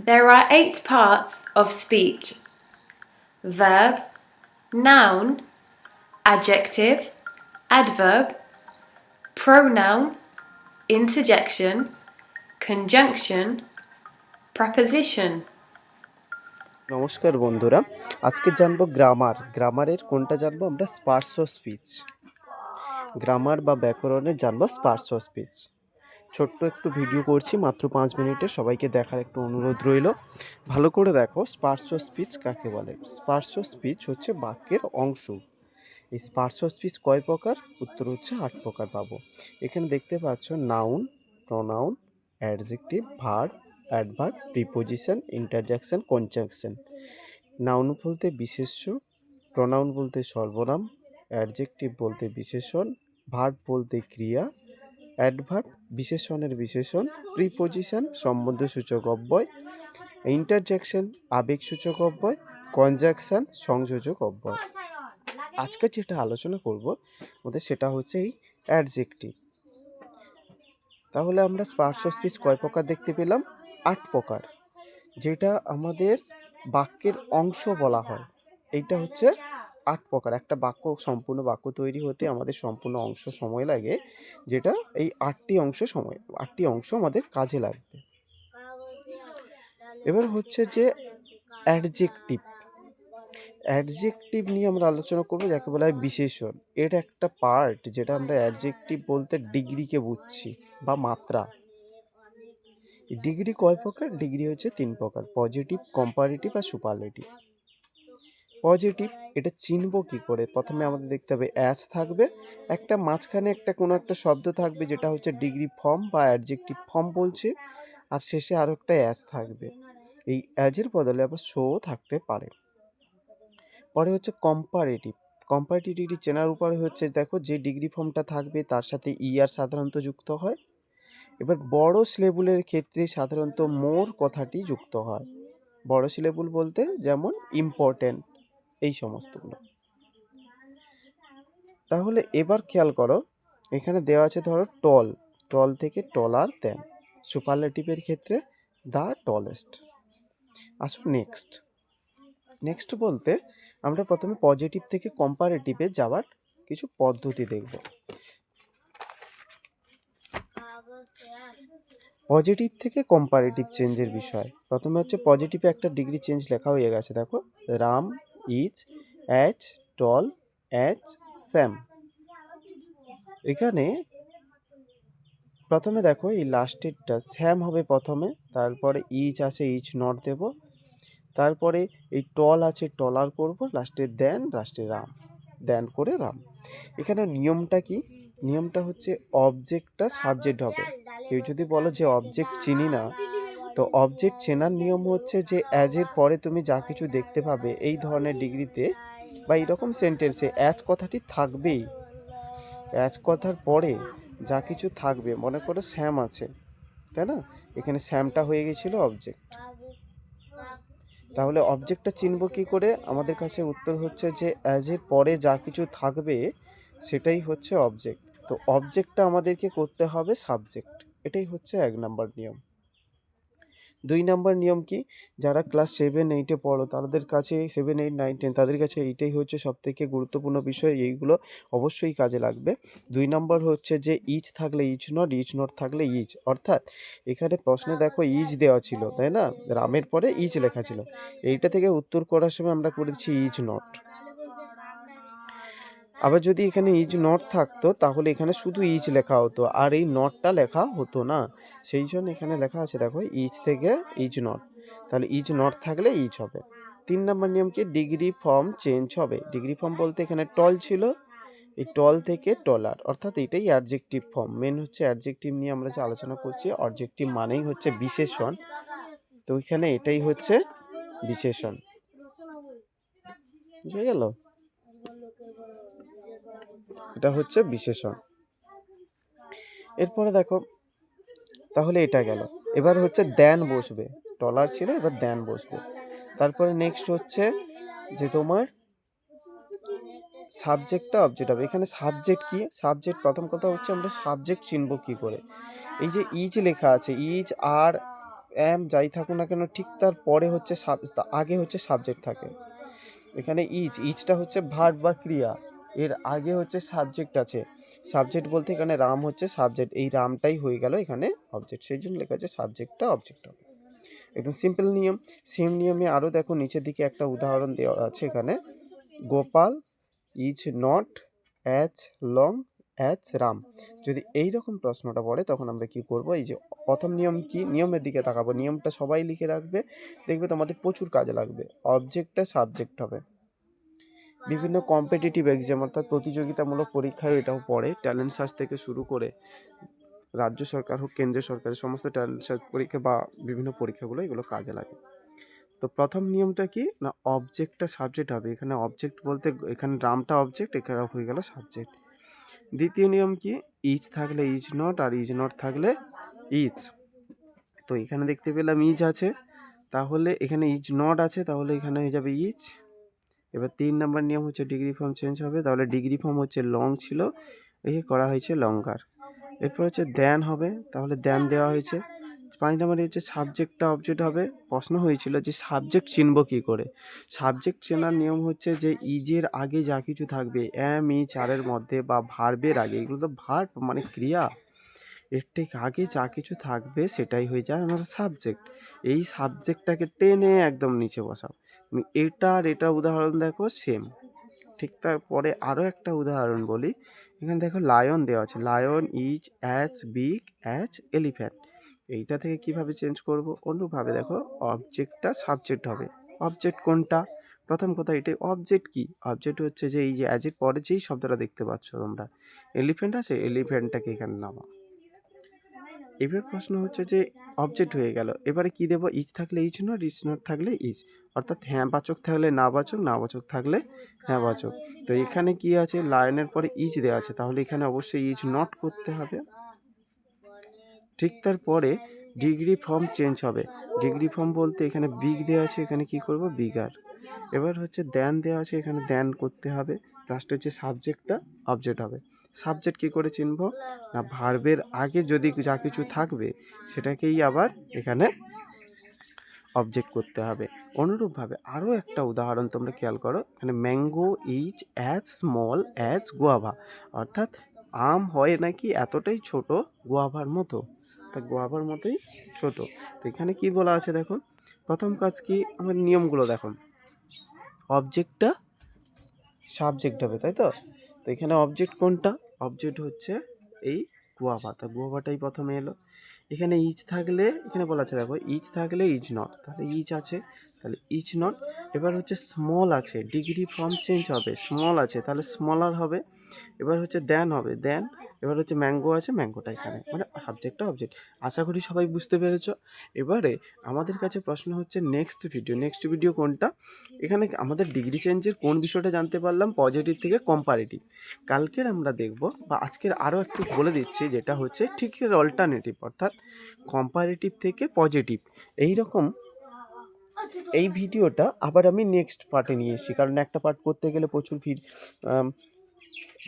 There are 8 parts of speech: verb, noun, adjective, adverb, pronoun, interjection, conjunction, preposition. নমস্কার বন্ধুরা, আজকে জানবো গ্রামারের কোনটা জানবো আমরা? Spurs of speech. গ্রামার বা ব্যাকরণে জানবো স্পার্স অফ স্পিচ। ছোট্ট একটু ভিডিও করছি, মাত্র 5 মিনিটের, সবাইকে দেখার একটু অনুরোধ রইল। ভালো করে দেখো, স্পার্স অফ স্পিচ কাকে বলে। স্পার্স অফ স্পিচ হচ্ছে বাক্যের অংশ। এই স্পার্স অফ স্পিচ কয় প্রকার? উত্তর হচ্ছে 8 প্রকার পাবো। এখানে দেখতে পাচ্ছ noun, pronoun, adjective, verb, adverb, preposition, interjection, conjunction. Noun বলতে বিশেষ্য, প্রোনাউন বলতে সর্বনাম, অ্যাডজেক্টিভ বলতে বিশেষণ, ভার্ব বলতে ক্রিয়া, অ্যাডভার্ব বিশেষণের বিশেষণ, প্রিপোজিশন সম্বন্ধসূচক অব্যয়, ইন্টারজেকশন আবেগসূচক অব্যয়, কনজাংশন সংযোজক অব্যয়। আজকে যেটা আলোচনা করব ওদের সেটা হচ্ছে এই অ্যাডজেক্টিভ। তাহলে আমরা স্পার্স অফ স্পিচ কয় প্রকার দেখতে পেলাম? 8 প্রকার, যেটা আমাদের বাক্যের অংশ বলা হয়। এইটা হচ্ছে 8 প্রকার। একটা সম্পূর্ণ বাক্য তৈরি হতে আমাদের সম্পূর্ণ অংশ সময় লাগে, যেটা এই 8টি অংশ আমাদের কাজে লাগবে। এবার হচ্ছে যে অ্যাডজেক্টিভ নিয়ে আমরা আলোচনা করবো, যাকে বলা হয় বিশেষণ। এর একটা পার্ট, যেটা আমরা অ্যাডজেক্টিভ বলতে ডিগ্রিকে বুঝছি বা মাত্রা। ডিগ্রি কয় প্রকার? ডিগ্রি হচ্ছে 3 প্রকার: পজিটিভ, কম্পারেটিভ আর সুপারলেটিভ। পজিটিভ, এটা চিনবো কি করে? প্রথমে আমাদের দেখতে হবে অ্যাজ থাকবে, একটা মাঝখানে একটা কোনো একটা শব্দ থাকবে, যেটা হচ্ছে ডিগ্রি ফর্ম বা অ্যাডজেক্টিভ ফর্ম বলছে, আর শেষে আরও একটা অ্যাজ থাকবে। এই অ্যাজের বদলে আবার শো থাকতে পারে। পরে হচ্ছে কম্পারেটিভ। কম্পারেটিভ ডিগ্রি চেনার উপায় হচ্ছে, দেখো, যে ডিগ্রি ফর্মটা থাকবে তার সাথে ইয়ার সাধারণত যুক্ত হয়। এবার বড় সিলেবলের ক্ষেত্রে সাধারণত মোর কথাটি যুক্ত হয়। বড় সিলেবল বলতে যেমন ইম্পর্টেন্ট, এই সমস্তগুলো। তাহলে এবার খেয়াল করো, এখানে দেওয়া আছে ধরো টল থেকে টলার দেন। সুপারলেটিভের ক্ষেত্রে দ্য টলেস্ট। আসো নেক্সট বলতে আমরা প্রথমে পজিটিভ থেকে কম্পারেটিভে যাওয়ার কিছু পদ্ধতি দেখব। পজিটিভ থেকে কম্পারেটিভ চেঞ্জের বিষয়। প্রথমে হচ্ছে পজিটিভে একটা ডিগ্রি চেঞ্জ লেখা হয়ে গেছে, দেখো, Ram is as tall as Sam. এখানে প্রথমে দেখো এই লাস্টেরটা স্যাম হবে প্রথমে, তারপরে ইজ আছে ইজ নট দেব, তারপরে এই টল আছে টলার করব, লাস্টে দেন করে রাম। এখানে নিয়মটা কি? নিয়মটা হচ্ছে অবজেক্টটা সাবজেক্ট হবে। কেউ যদি বলো যে অবজেক্ট চিনি না, তো অবজেক্ট চেনার নিয়ম হচ্ছে যে অ্যাজের পরে তুমি যা কিছু দেখতে পাবে এই ধরনের ডিগ্রিতে বা এইরকম সেন্টেন্সে অ্যাজ কথাটি থাকবেই। অ্যাজ কথার পরে যা কিছু থাকবে, মনে করো স্যাম আছে, তাই না? এখানে স্যামটা হয়ে গেছিল অবজেক্ট। তাহলে অবজেক্টটা চিনব কি করে? আমাদের কাছে উত্তর হচ্ছে যে অ্যাজের পরে যা কিছু থাকবে সেটাই হচ্ছে অবজেক্ট। তো অবজেক্টটা আমাদেরকে করতে হবে সাবজেক্ট। এটাই হচ্ছে 1 নম্বর নিয়ম। 2 নম্বর নিয়ম কি? যারা ক্লাস 7-8-এ পড়ো তাদের কাছে 7, 8, 9, 10 তাদের কাছে এইটাই হচ্ছে সবথেকে গুরুত্বপূর্ণ বিষয়। এইগুলো অবশ্যই কাজে লাগবে। 2 নম্বর হচ্ছে যে ইজ থাকলে ইজ নট থাকলে ইজ। অর্থাৎ এখানে প্রশ্নে দেখো ইজ দেওয়া ছিল, তাই না? রামের পরে ইজ লেখা ছিল। এইটা থেকে উত্তর করার সময় আমরা করেছি ইজ নট। আবার যদি এখানে ইজ নট থাকতো তাহলে এখানে শুধু ইজ লেখা হতো, আর এই নটটা লেখা হতো না। সেই জন্য এখানে লেখা আছে, দেখো, ইজ থেকে ইজ নট। তাহলে ইজ নট থাকলে ইজ হবে। 3 নম্বর নিয়ম কি? ডিগ্রি ফর্ম চেঞ্জ হবে। ডিগ্রি ফর্ম বলতে এখানে টল ছিল, এই টল থেকে টলার, অর্থাৎ এটাই অ্যাডজেক্টিভ ফর্ম। মেন হচ্ছে অ্যাডজেক্টিভ নিয়ে আমরা যে আলোচনা করছি, অবজেক্টিভ মানেই হচ্ছে বিশেষণ। তো এখানে এটাই হচ্ছে বিশেষণ। বুঝে গেল? এটা হচ্ছে বিশেষণ। এরপরে দেখো, তাহলে এটা গেল। এবার হচ্ছে দেন বসবে। টলার ছিল, এবার দেন বসবে। তারপরে নেক্সট হচ্ছে যে তোমার সাবজেক্টটা অবজেক্ট হবে। এখানে সাবজেক্ট কি? সাবজেক্ট, প্রথম কথা হচ্ছে আমরা সাবজেক্ট চিনব কি করে? এই যে ইজ লেখা আছে, ইজ আর এম যাই থাকুক না কেন ঠিক তার পরে হচ্ছে আগে হচ্ছে সাবজেক্ট থাকে। এখানে ইজটা হচ্ছে ভার্ব বা ক্রিয়া, এর আগে হচ্ছে সাবজেক্ট আছে। সাবজেক্ট বলতে এখানে রাম হচ্ছে সাবজেক্ট, এই রামটাই হয়ে গেল এখানে অবজেক্ট, সেই জন্য লেখা আছে সাবজেক্টটা অবজেক্ট হবে। একদম সিম্পল নিয়ম। সেম নিয়মে আরও দেখো নিচের দিকে একটা উদাহরণ দেওয়া আছে এখানে, Gopal is not as long as Ram. যদি এই রকম প্রশ্নটা পড়ে তখন আমরা কি করব, এই যে প্রথম নিয়ম কি, নিয়মের দিকে তাকাবো, নিয়মটা সবাই লিখে রাখবে, দেখবে তোমাদের প্রচুর কাজে লাগবে। অবজেক্টটা সাবজেক্ট হবে। বিভিন্ন কম্পিটিটিভ এক্সাম অর্থাৎ প্রতিযোগিতামূলক পরীক্ষায় এটাও পড়ে, ট্যালেন্ট সার্চ থেকে শুরু করে রাজ্য সরকার হোক কেন্দ্রীয় সরকারের সমস্ত ট্যালেন্ট সার্চ পরীক্ষা বা বিভিন্ন পরীক্ষাগুলো এগুলো কাজে লাগে। তো প্রথম নিয়মটা কি না, অবজেক্টটা সাবজেক্ট হবে। এখানে অবজেক্ট বলতে এখানে রামটা অবজেক্ট, এখানে হয়ে গেল সাবজেক্ট। দ্বিতীয় নিয়ম কি, ইজ থাকলে ইজ নট, আর ইজ নট থাকলে ইজ। তো এখানে দেখতে পেলাম ইজ আছে, তাহলে এখানে ইজ নট আছে, তাহলে এখানে হয়ে যাবে ইজ। এবার 3 নম্বর নিয়ম হচ্ছে ডিগ্রি ফর্ম চেঞ্জ হবে, তাহলে ডিগ্রি ফর্ম হচ্ছে লং ছিল, একে করা হয়েছে লঙ্গার। এরপর হচ্ছে দেন হবে, তাহলে দেন দেওয়া হয়েছে। 5 নম্বরে হচ্ছে সাবজেক্টটা অবজেক্ট হবে। প্রশ্ন হয়েছিল যে সাবজেক্ট চিনব কী করে। সাবজেক্ট চেনার নিয়ম হচ্ছে যে ইজের আগে যা কিছু থাকবে, এম ইজ আরের মধ্যে বা ভার্বের আগে, এগুলো তো ভার্ব মানে ক্রিয়া, এর ঠিক আগে যা কিছু থাকবে সেটাই হয়ে যায় আমার সাবজেক্ট। এই সাবজেক্টটাকে টেনে একদম নিচে বসাও। তুমি এটার উদাহরণ দেখো সেম। ঠিক তারপরে আরও একটা উদাহরণ বলি, এখানে দেখো লায়ন দেওয়া আছে, lion is as big as elephant. এইটা থেকে কিভাবে চেঞ্জ করব, অন্যভাবে দেখো, অবজেক্টটা সাবজেক্ট হবে। অবজেক্ট কোনটা, প্রথম কথা এটাই অবজেক্ট কি, অবজেক্ট হচ্ছে যে এই যে অ্যাজের পরে যেই শব্দটা দেখতে পাচ্ছ তোমরা, এলিফ্যান্ট আছে, এলিফ্যান্টটাকে এখানে নামা। এবার প্রশ্ন হচ্ছে যে অবজেক্ট হয়ে গেল, এবারে কি দেবো, ইজ থাকলে ইজ নট থাকলে ইজ, অর্থাৎ হ্যাঁ বাচক থাকলে না বাচক, না বাচক থাকলে হ্যাঁ বাচক। তো এখানে কি আছে, লায়নের পরে ইজ দেওয়া আছে, তাহলে এখানে অবশ্যই ইজ নট করতে হবে। ঠিক তারপরে ডিগ্রি ফর্ম চেঞ্জ হবে। ডিগ্রি ফর্ম বলতে এখানে বিগ দেওয়া আছে, এখানে কি করব বিগার। এবার হচ্ছে দেন দেওয়া আছে, এখানে দেন করতে হবে। লাস্টে হচ্ছে সাবজেক্টটা অবজেক্ট হবে। সাবজেক্ট কী করে চিনব না, ভার্বের আগে যদি যা কিছু থাকবে সেটাকেই আবার এখানে অবজেক্ট করতে হবে। অনুরূপভাবে আরও একটা উদাহরণ তোমরা খেয়াল করো, এখানে mango is as small as guava, অর্থাৎ আম হয় নাকি এতটাই ছোট গোয়াভার মতো, তা গোয়াভার মতোই ছোট। তো এখানে কি বলা আছে দেখো, প্রথম কাজ কি, আমার নিয়মগুলো দেখো, অবজেক্টটা সাবজেক্ট হবে, তাই তো। তো এখানে অবজেক্ট কোনটা, অবজেক্ট হচ্ছে এই গুয়াভা, তা গুয়াভাটাই প্রথমে এলো। এখানে ইজ থাকলে, এখানে বলা আছে দেখো, ইজ থাকলে ইজ নট, তাহলে ইজ আছে, তাহলে ইজ নট। এবার হচ্ছে স্মল আছে, ডিগ্রি ফর্ম চেঞ্জ হবে, স্মল আছে তাহলে স্মলার হবে। এবার হচ্ছে দেন হবে, দেন। এবার হচ্ছে ম্যাঙ্গো আছে, ম্যাঙ্গোটা এখানে, মানে সাবজেক্টটা অবজেক্ট। আশা করি সবাই বুঝতে পেরেছো। এবারে আমাদের কাছে প্রশ্ন হচ্ছে নেক্সট ভিডিও কোনটা, এখানে আমাদের ডিগ্রি চেঞ্জের কোন বিষয়টা জানতে পারলাম, পজিটিভ থেকে কম্পারেটিভ। কালকের আমরা দেখব, বা আজকের আরও একটু বলে দিচ্ছি, যেটা হচ্ছে ঠিক এর অল্টারনেটিভ, অর্থাৎ কম্পারেটিভ থেকে পজিটিভ। এই রকম এই ভিডিওটা আবার আমি নেক্সট পার্টে নিয়ে এসেছি, কারণ একটা পার্ট করতে গেলে প্রচুর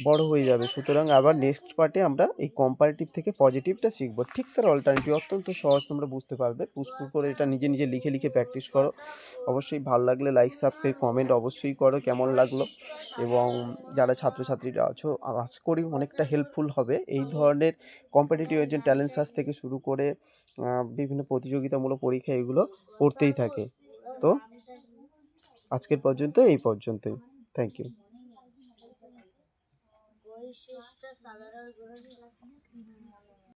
বড় হয়ে যাবে, সুতরাং আবার নেক্সট পার্টে আমরা এই কম্পারেটিভ থেকে পজিটিভটা শিখবো। ঠিক তার অল্টারনেটিভ, অত্যন্ত সহজ, তোমরা বুঝতে পারবে। পুষ্পুর করে এটা নিজে নিজে লিখে প্র্যাকটিস করো। অবশ্যই ভালো লাগলে লাইক সাবস্ক্রাইব কমেন্ট অবশ্যই করো কেমন লাগলো, এবং যারা ছাত্রছাত্রীরা আছো আশা করি অনেকটা হেল্পফুল হবে। এই ধরনের কম্পিটিটিভ এক্সাম, ট্যালেন্ট সার্চ থেকে শুরু করে বিভিন্ন প্রতিযোগিতামূলক পরীক্ষা এগুলো পড়তেই থাকে। তো আজকের পর্যন্ত এই পর্যন্তই, থ্যাংক ইউ।